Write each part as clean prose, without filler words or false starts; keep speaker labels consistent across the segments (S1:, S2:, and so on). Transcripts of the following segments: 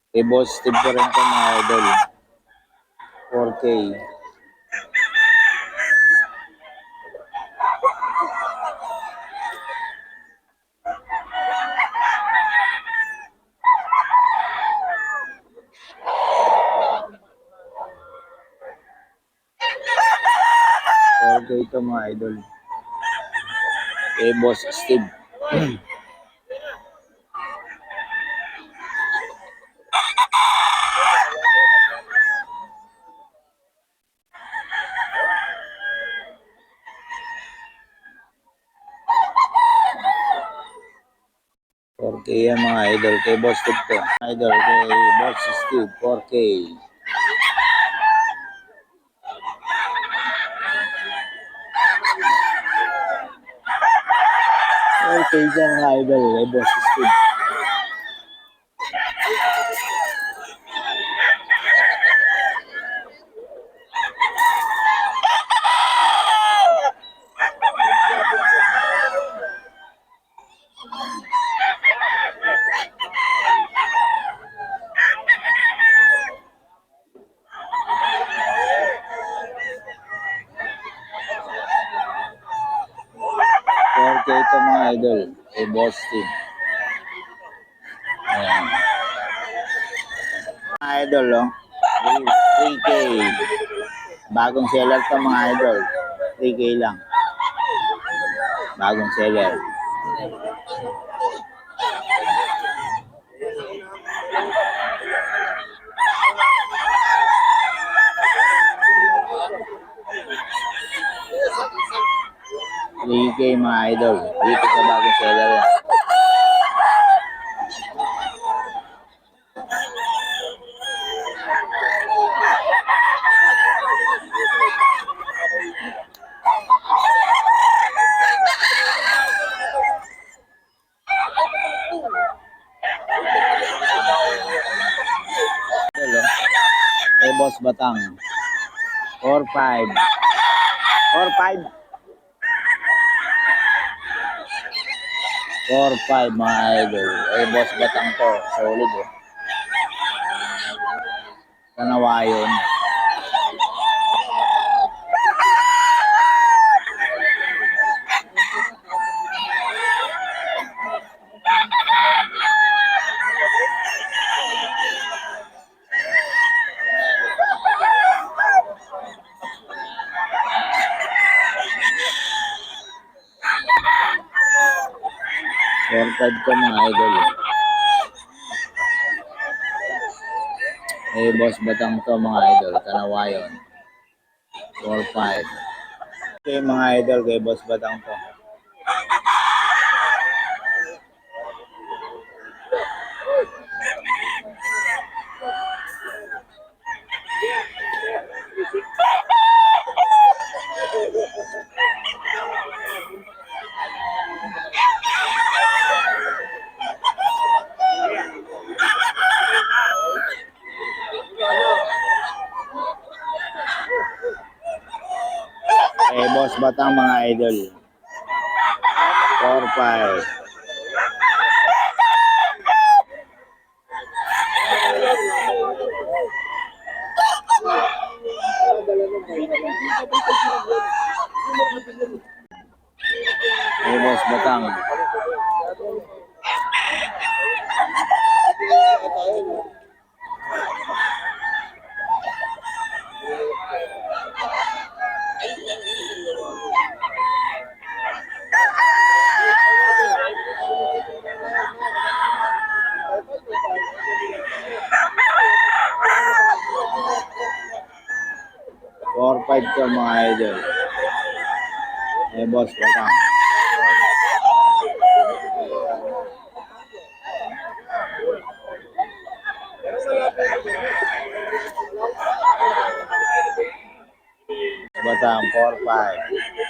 S1: Kay Boss Steve ko rin ito mga idol. 4K. 4K ito mga idol. Kay Boss Steve. K yan mga idol. Kay Boss Steve to. Idol kay Boss Steve. 4K. 4K dyan mga idol. Kay Boss Steve. Ito mga idol, kay Boss Steve. Ayan. Mga idol, oh. 3K. Bagong seller to mga idol. 3K lang. Bagong seller. $3K mga idol. Dito sa bagong seller yan. Eh, Boss Batang. 4-5. 4-5. 4-5 mga idol. Eh, Boss Batang to. Solid eh. Kanawayon. Workad ko mga idol. Eh, Boss Batang to mga idol. Kanawayon. 4-5. Okay mga idol, kay Boss Batang to. Eh, Boss Batang mga idol. 4-5. Eh, Boss Batang. Five to mga idol. Eh, Boss Batang. Batang 4-5.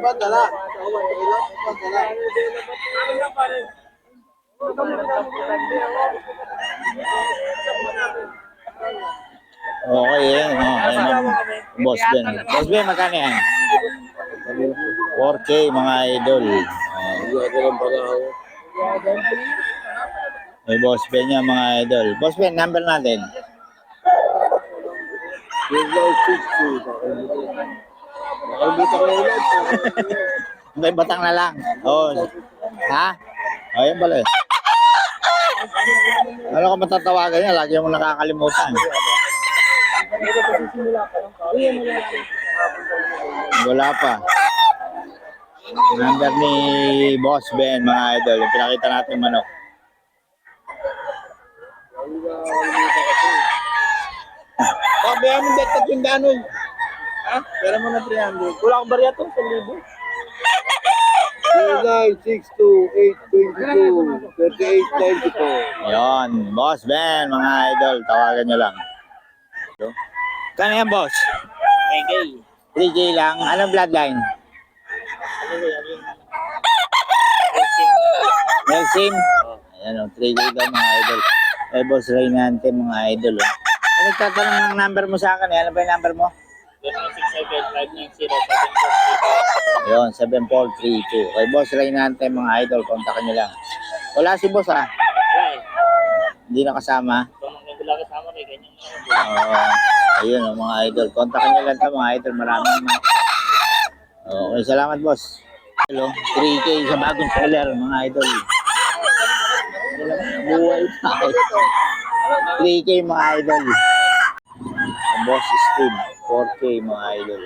S1: Okay, yan. Oh, ayan, Boss Ben. Boss Ben, magkano yan? 4K, mga idol. May Boss Ben yan, mga idol. Boss Ben, number natin. May batang na lang. Oh. Ha? Oh, yan pala eh. Ano ka matatawagan niya? Lagi mo nakakalimutan. Wala pa. Number ni Boss Ben, mga idol. Yung pinakita natin manok.
S2: Pabayaan mo dito yung danon. Ha? Pera mo na 300. Wala akong barya to, 1,000.
S3: 39,628,22,38,94.
S1: Yon, Boss Ben, mga idol. Tawagan nyo lang. Kano yan, boss?
S2: 3K.
S1: 3K lang. Anong bloodline? Nelson? Ayan o, 3K daw, mga idol. Eh, Boss Reynante, mga idol. Oh. Eh, nagtatanong ng number mo sa akin. Ano ba yung number mo?
S2: 0967-590-7432.
S1: Yun, 7432. Kay Boss Reynante, mga idol. Kontakin nyo lang. Wala si Boss, ha?
S2: Wala eh.
S1: Hindi nakasama.
S2: Pamangkin ko lang kasama kay ganyan.
S1: Ayun, oh, mga idol. Kontakin nyo lang ito, mga idol. Maraming mga. Okay, salamat, boss. Hello, 3K sa bagong seller, mga idol. Buhay tayo. 3K, mga idol. Ang boss Steve, 4K, mga idol.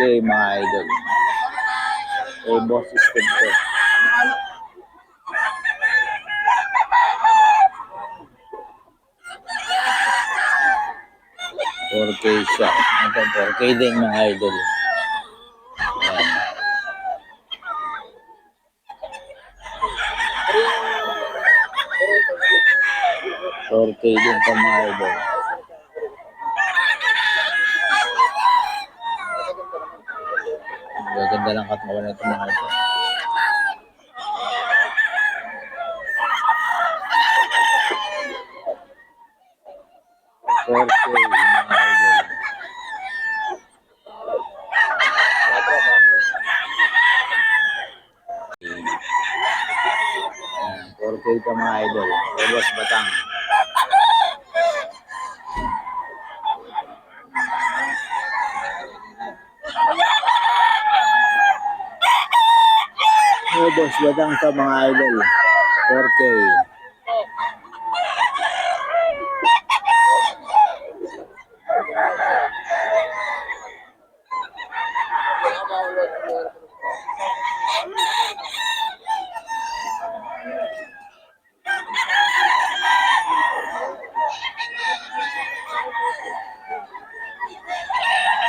S1: Mga idol. Eh, boss Steve to. $4K siya. Ito, 4K din, mga idol. Ayan. $4K din ito, mga idol. Gaganda lang katawan nito, mga idol. $4K, mga idol. 4K ito, mga idol. Boss Batang. Boss Batang ito, mga idol. 4K.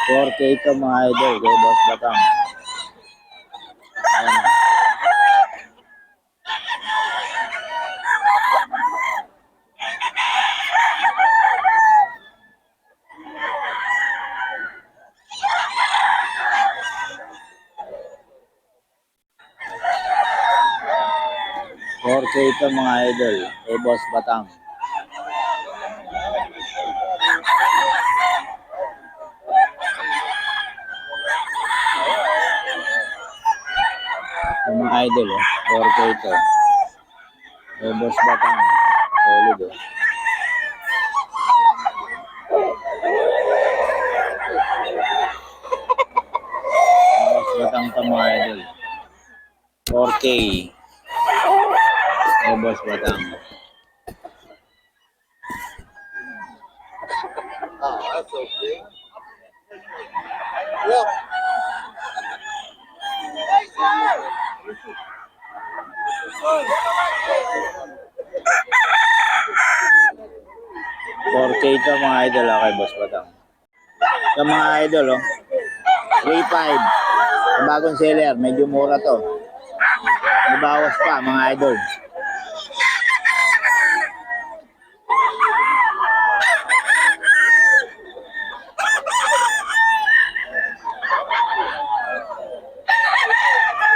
S1: $4K ito, mga idol. Kay Boss Batang. Ayan. $4K ito, mga idol. Kay Boss Batang. Yung mga idol, 4K ito. Kay Boss Batang. Solid, oh. Boss Batang ito, mga idol. 4K. Kay Boss Batang.
S3: That's okay. Look.
S1: 4K ito, mga idol, kay Boss Batang. Yung mga idol, oh. 3.5. Yung bagong seller, medyo mura to. May bawas pa, mga idol.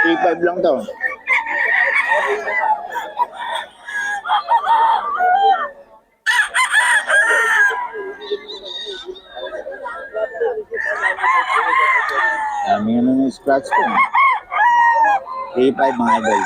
S1: $3.5 lang to. Dami nga ng scratch ko. 3.5 mga idol.